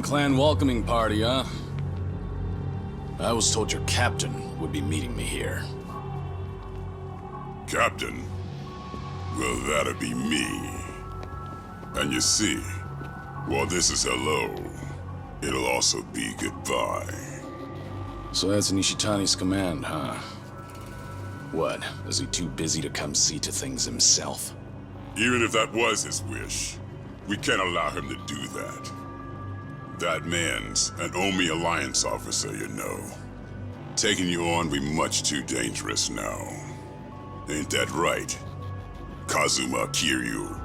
Clan welcoming party, huh? I was told your captain would be meeting me here. Captain? Well, that'd be me. And you see, while this is hello, it'll also be goodbye. So that's Nishitani's command, huh? What, is he too busy to come see to things himself? Even if that was his wish, we can't allow him to do that. That man's an Omi Alliance officer, you know. Taking you on be much too dangerous now. Ain't that right, Kazuma Kiryu?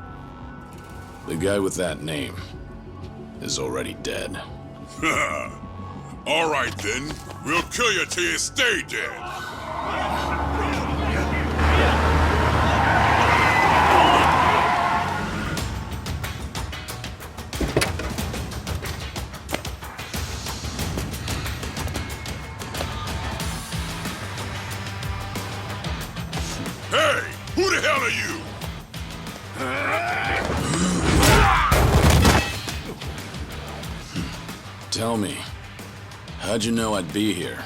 The guy with that name is already dead. All right then, we'll kill you till you stay dead. Hey, who the hell are you? Tell me, how'd you know I'd be here?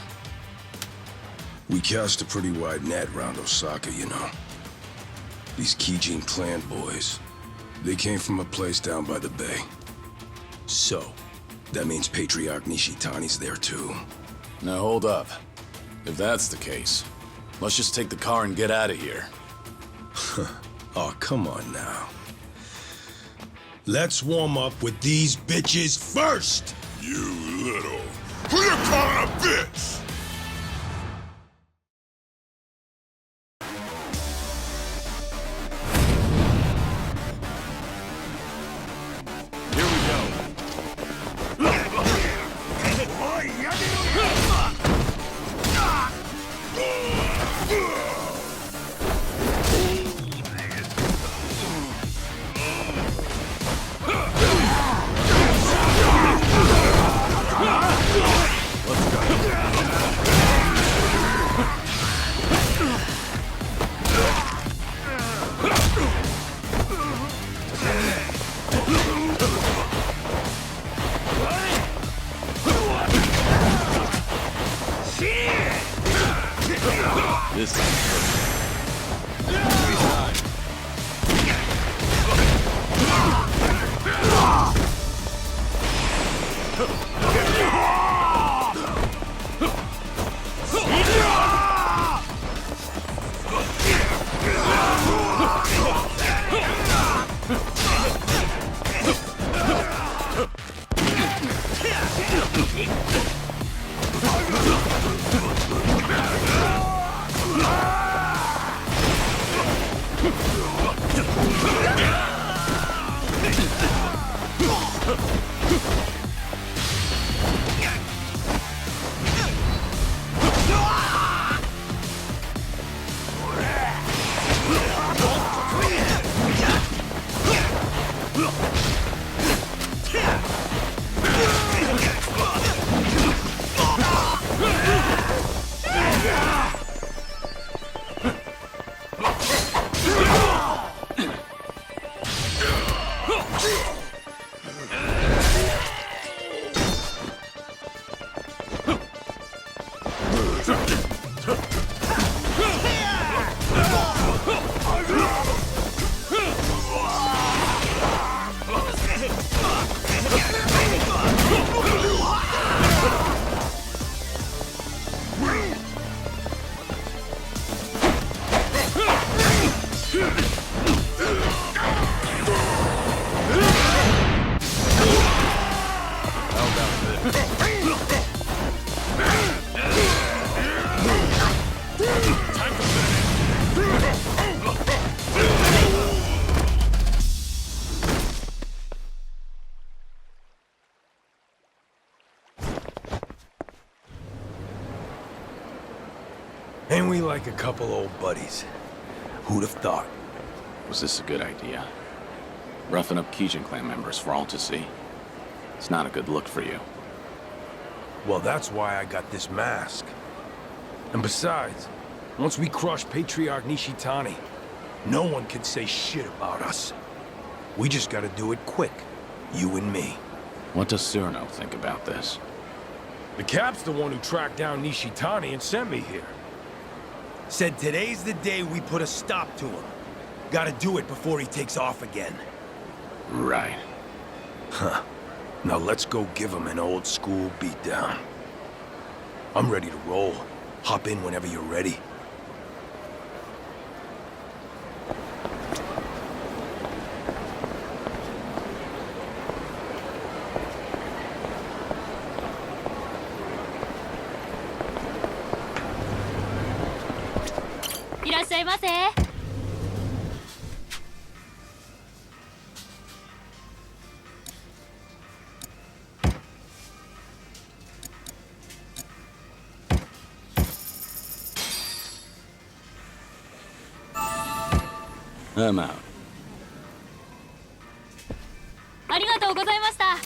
We cast a pretty wide net around Osaka, you know. These Kijin clan boys, they came from a place down by the bay. So, that means Patriarch Nishitani's there too. Now hold up. If that's the case, let's just take the car and get out of here. Oh, come on now. Let's warm up with these bitches first! You little... Who you calling a bitch? Here we go. This is Ain't we like a couple old buddies? Who'd have thought? Was this a good idea? Roughing up Kijin clan members for all to see? It's not a good look for you. Well, that's why I got this mask. And besides, once we crush Patriarch Nishitani, no one can say shit about us. We just gotta do it quick, you and me. What does Cyrano think about this? The Cap's the one who tracked down Nishitani and sent me here. Said today's the day we put a stop to him. Gotta do it before he takes off again. Right. Huh. Now let's go give him an old school beatdown. I'm ready to roll. Hop in whenever you're ready. I'm out. ありがとうございました。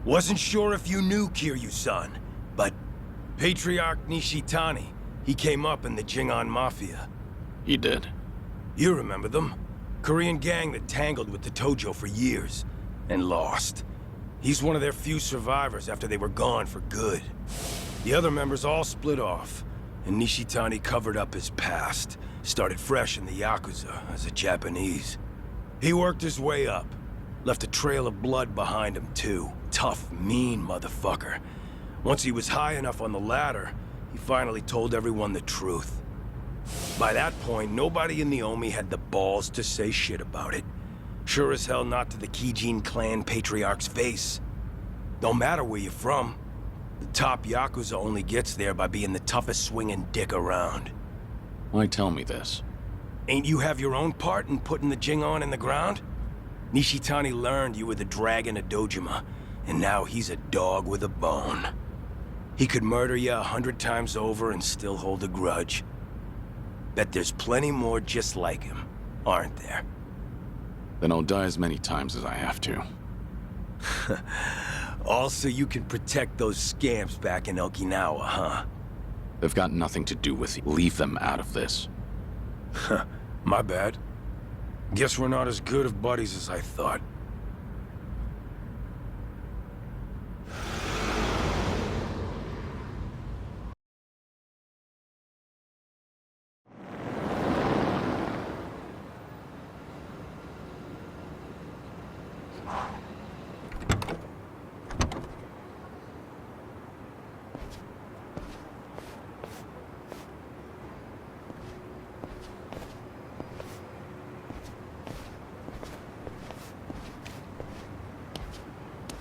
Wasn't sure if you knew Kiryu-san, but Patriarch Nishitani, he came up in the Jingon Mafia. He did. You remember them? Korean gang that tangled with the Tojo for years, and lost. He's one of their few survivors after they were gone for good. The other members all split off, and Nishitani covered up his past, started fresh in the Yakuza as a Japanese. He worked his way up, left a trail of blood behind him too. Tough, mean motherfucker. Once he was high enough on the ladder, he finally told everyone the truth. By that point, nobody in the Omi had the balls to say shit about it. Sure as hell not to the Kijin clan patriarch's face. Don't matter where you're from. The top Yakuza only gets there by being the toughest swinging dick around. Why tell me this? Ain't you have your own part in putting the Jingon in the ground? Nishitani learned you were the dragon of Dojima, and now he's a dog with a bone. He could murder you 100 times over and still hold a grudge. Bet there's plenty more just like him, aren't there? Then I'll die as many times as I have to. All so you can protect those scamps back in Okinawa, huh? They've got nothing to do with you. Leave them out of this. My bad. Guess we're not as good of buddies as I thought.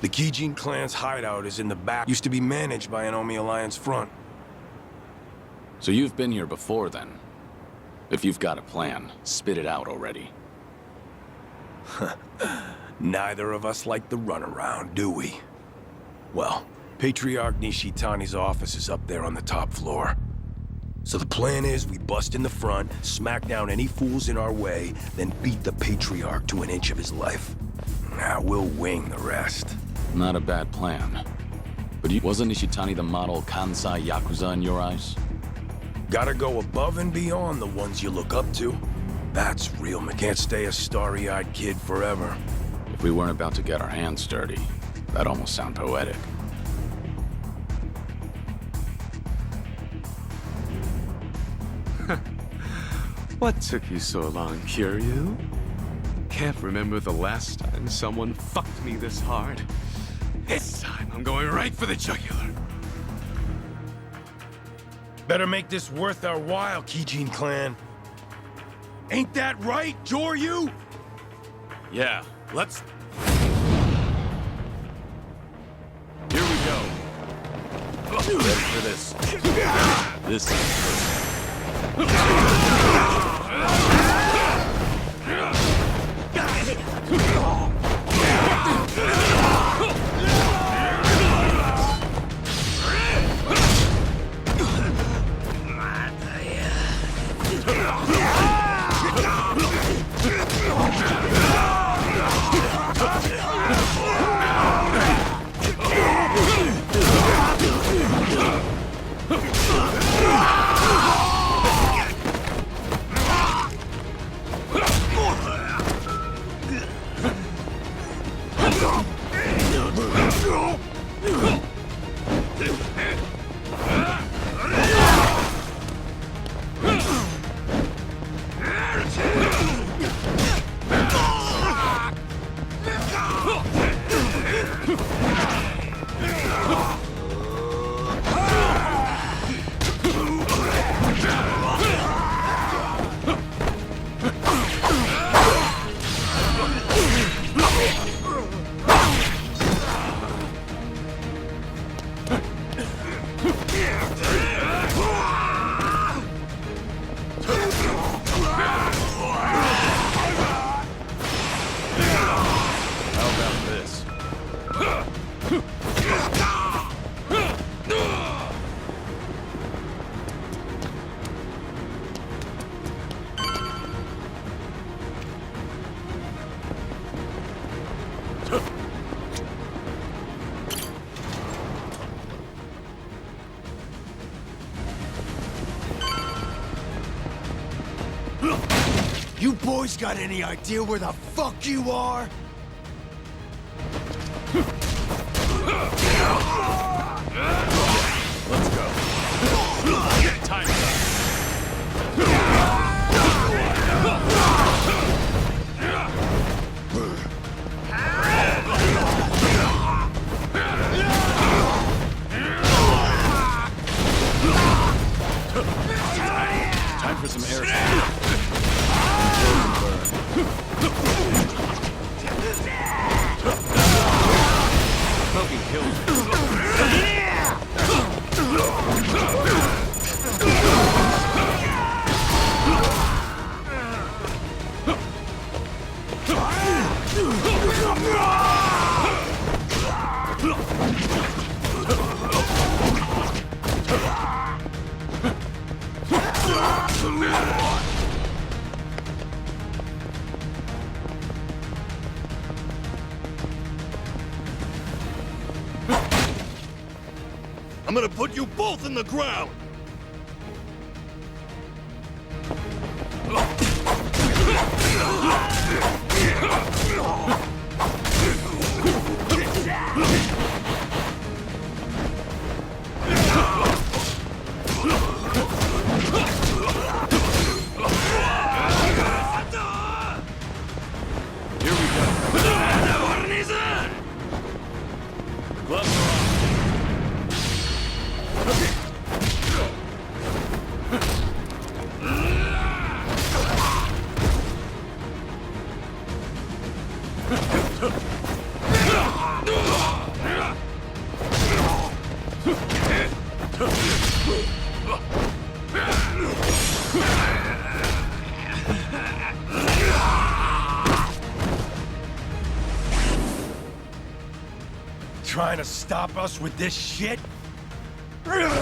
The Kijin clan's hideout is in the back. Used to be managed by an Omi Alliance front. So you've been here before then? If you've got a plan, spit it out already. Neither of us like the runaround, do we? Well, Patriarch Nishitani's office is up there on the top floor. So the plan is we bust in the front, smack down any fools in our way, then beat the Patriarch to an inch of his life. Now we'll wing the rest. Not a bad plan. But wasn't Nishitani the model Kansai Yakuza in your eyes? Gotta go above and beyond the ones you look up to. That's real. Can't stay a starry-eyed kid forever. If we weren't about to get our hands dirty, that'd almost sound poetic. What took you so long, Kiryu? Can't remember the last time someone fucked me this hard. This time, I'm going right for the jugular. Better make this worth our while, Kijin clan. Ain't that right, Joryu? Yeah, let's... Here we go. Ready for this. This is... You boys got any idea where the fuck you are? Let's go. Time. Time for some air. Smoking kills. I'm gonna put you both in the ground! Here we go. Gloves are on. Trying to stop us with this shit? I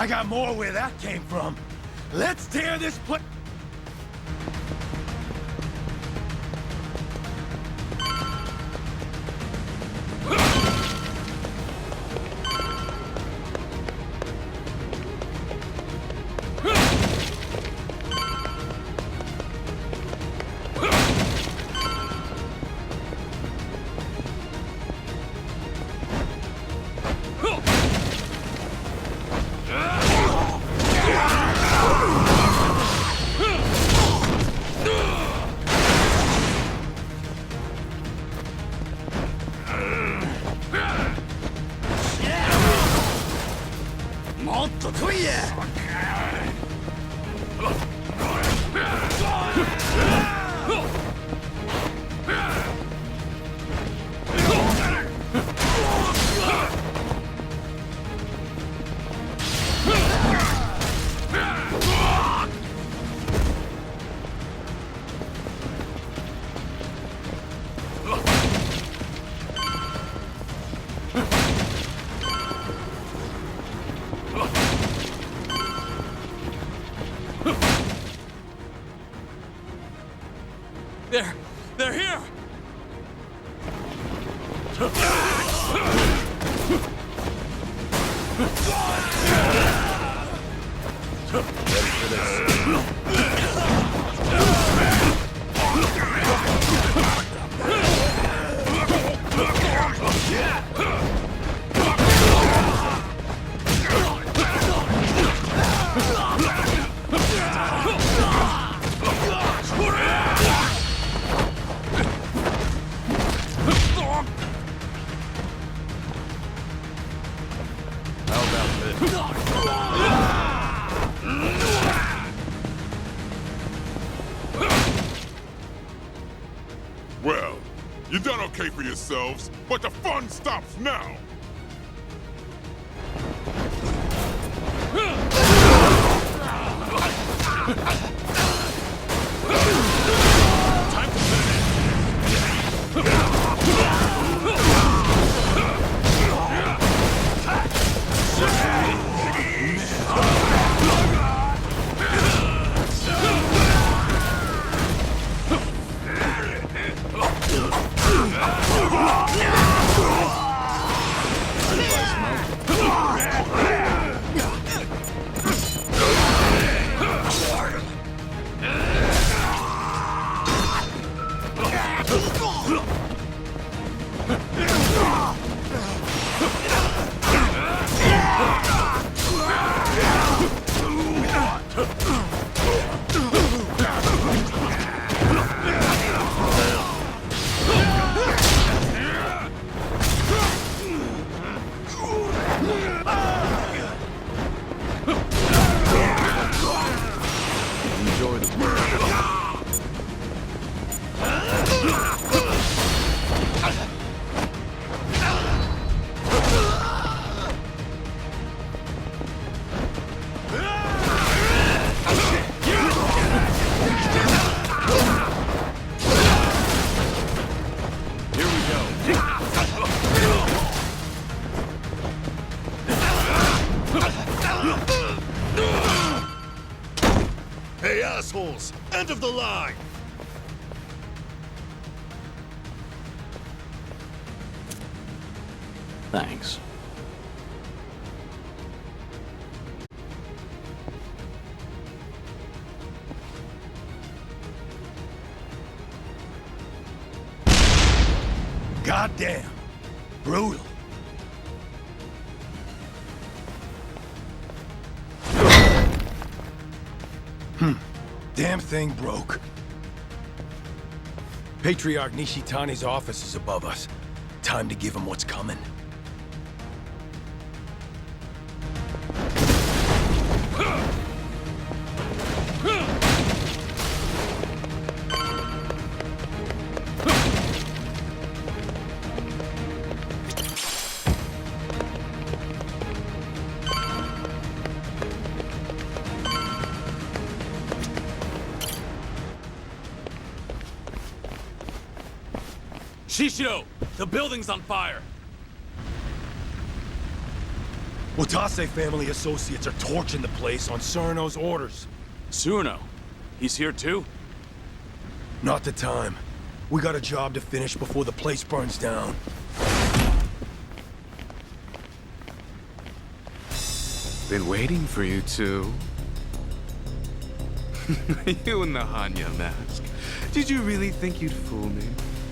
got more where that came from. Let's tear this place. They're here! Well, you done okay for yourselves, but the fun stops now! Hey, assholes! End of the line! Thanks. Goddamn. Brutal. Damn thing broke. Patriarch Nishitani's office is above us. Time to give him what's coming. Shishiro! The building's on fire! Watase family associates are torching the place on Surno's orders. Surno? He's here too? Not the time. We got a job to finish before the place burns down. Been waiting for you two. You in the Hanya mask. Did you really think you'd fool me?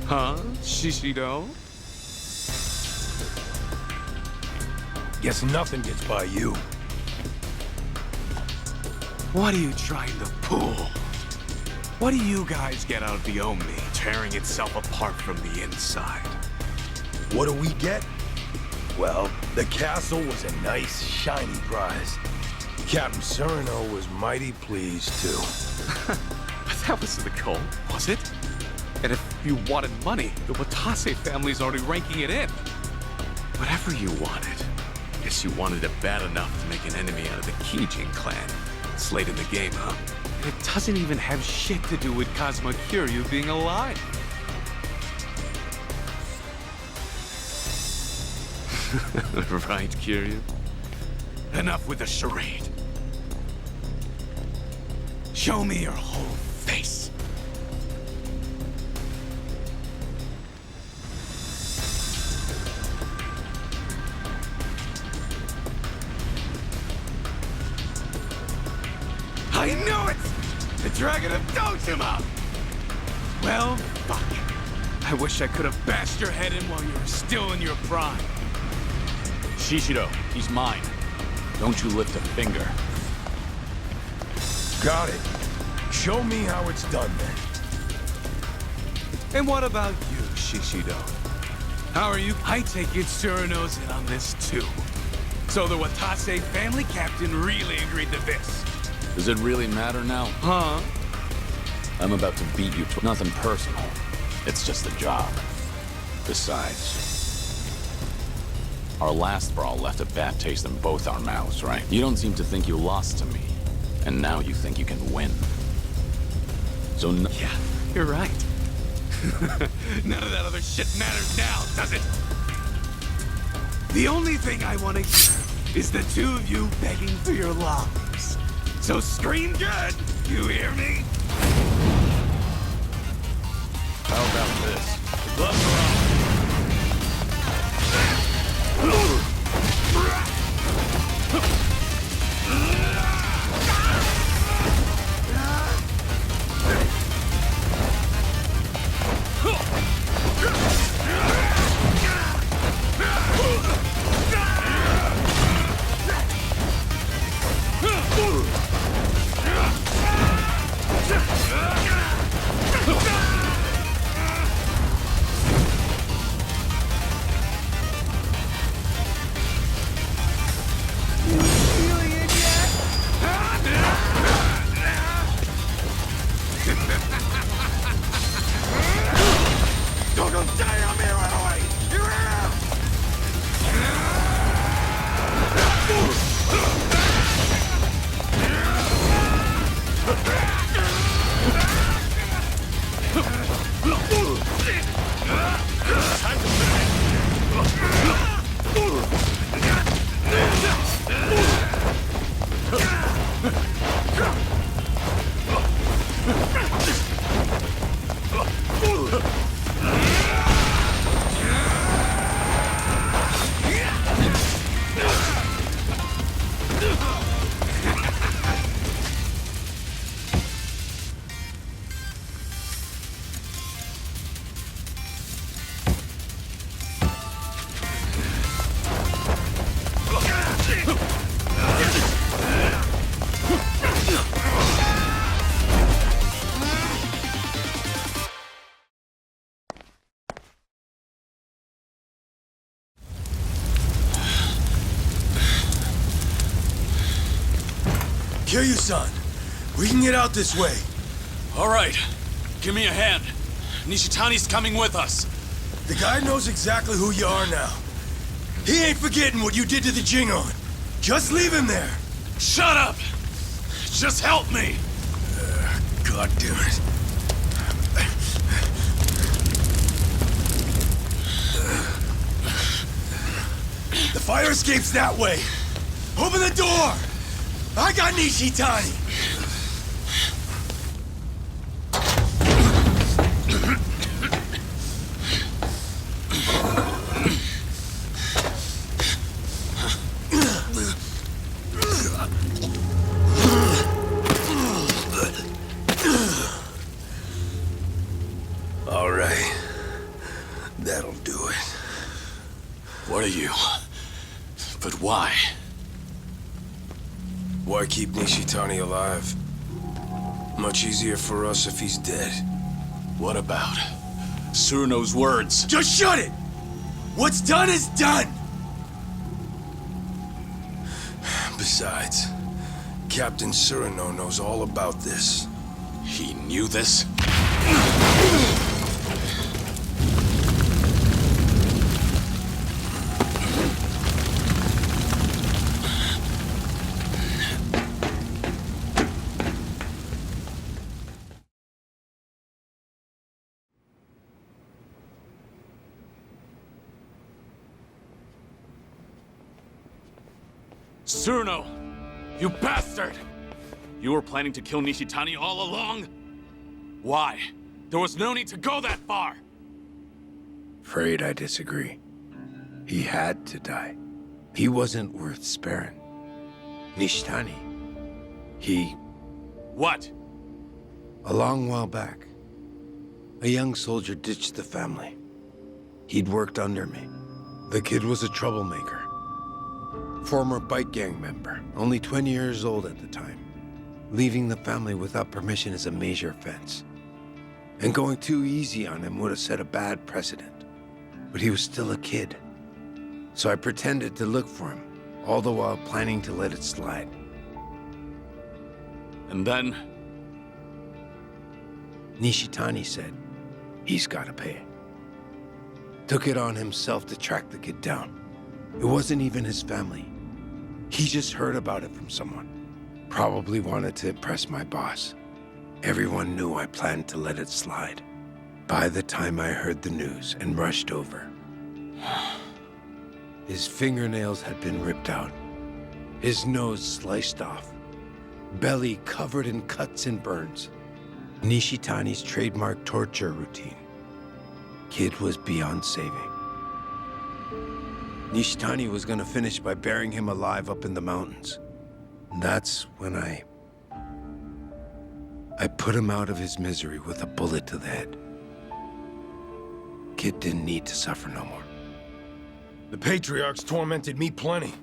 Huh, Shishiro? Guess nothing gets by you. What are you trying to pull? What do you guys get out of the Omi tearing itself apart from the inside? What do we get? Well, the castle was a nice, shiny prize. Captain Surno was mighty pleased, too. But that was the goal, was it? And if you wanted money, the Watase family's already ranking it in. Whatever you wanted. Guess you wanted it bad enough to make an enemy out of the Kijin clan. It's late in the game, huh? And it doesn't even have shit to do with Kazuma Kiryu being alive. Right, Kiryu? Enough with the charade. Show me your whole face. I knew it! The Dragon of Dojima! Well, fuck. I wish I could have bashed your head in while you were still in your prime. Shishiro, he's mine. Don't you lift a finger. Got it. Show me how it's done, then. And what about you, Shishido? How are you? I take it Surno's in on this too. So the Watase family captain really agreed to this. Does it really matter now? Huh? I'm about to beat you to nothing personal. It's just a job. Besides, our last brawl left a bad taste in both our mouths, right? You don't seem to think you lost to me. And now you think you can win. So yeah, you're right. None of that other shit matters now, does it? The only thing I want to hear is the two of you begging for your lives. So scream good, you hear me? How about this? The gloves are on. Kiryu-san, we can get out this way. All right. Give me a hand. Nishitani's coming with us. The guy knows exactly who you are now. He ain't forgetting what you did to the Jingon. Just leave him there. Shut up! Just help me! God damn it. The fire escape's that way. Open the door! I got Nishitani! All right. That'll do it. What are you? But why? Why keep Nishitani alive? Much easier for us if he's dead. What about Suruno's words? Just shut it! What's done is done! Besides, Captain Suruno knows all about this. He knew this? Suruno! You bastard! You were planning to kill Nishitani all along? Why? There was no need to go that far! Afraid I disagree. He had to die. He wasn't worth sparing. Nishitani, he... What? A long while back, a young soldier ditched the family. He'd worked under me. The kid was a troublemaker. Former bike gang member, only 20 years old at the time. Leaving the family without permission is a major offense. And going too easy on him would have set a bad precedent. But he was still a kid. So I pretended to look for him, all the while planning to let it slide. And then? Nishitani said, he's gotta pay. Took it on himself to track the kid down. It wasn't even his family. He just heard about it from someone. Probably wanted to impress my boss. Everyone knew I planned to let it slide. By the time I heard the news and rushed over, his fingernails had been ripped out, his nose sliced off, belly covered in cuts and burns. Nishitani's trademark torture routine. Kid was beyond saving. Nishitani was gonna finish by burying him alive up in the mountains. That's when I put him out of his misery with a bullet to the head. Kid didn't need to suffer no more. The Patriarchs tormented me plenty.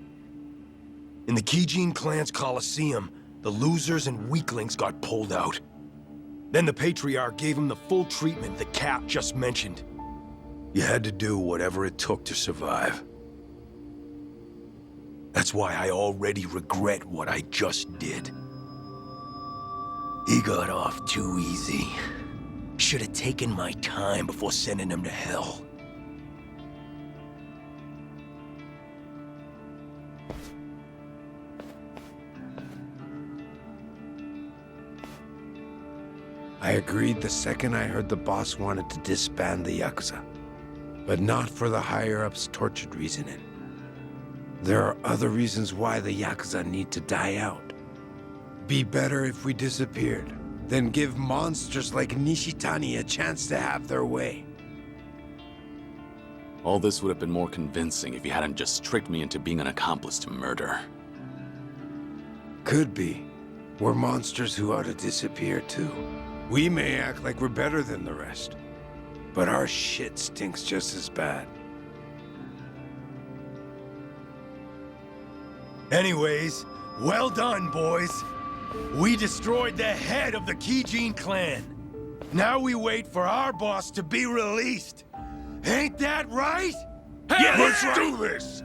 In the Kijin clan's Colosseum, the losers and weaklings got pulled out. Then the Patriarch gave him the full treatment the Cap just mentioned. You had to do whatever it took to survive. That's why I already regret what I just did. He got off too easy. Should have taken my time before sending him to hell. I agreed the second I heard the boss wanted to disband the Yakuza. But not for the higher-ups' tortured reasoning. There are other reasons why the Yakuza need to die out. Be better if we disappeared, than give monsters like Nishitani a chance to have their way. All this would have been more convincing if you hadn't just tricked me into being an accomplice to murder. Could be. We're monsters who ought to disappear too. We may act like we're better than the rest, but our shit stinks just as bad. Anyways, well done, boys. We destroyed the head of the Kijin clan. Now we wait for our boss to be released. Ain't that right? Yeah, let's do this!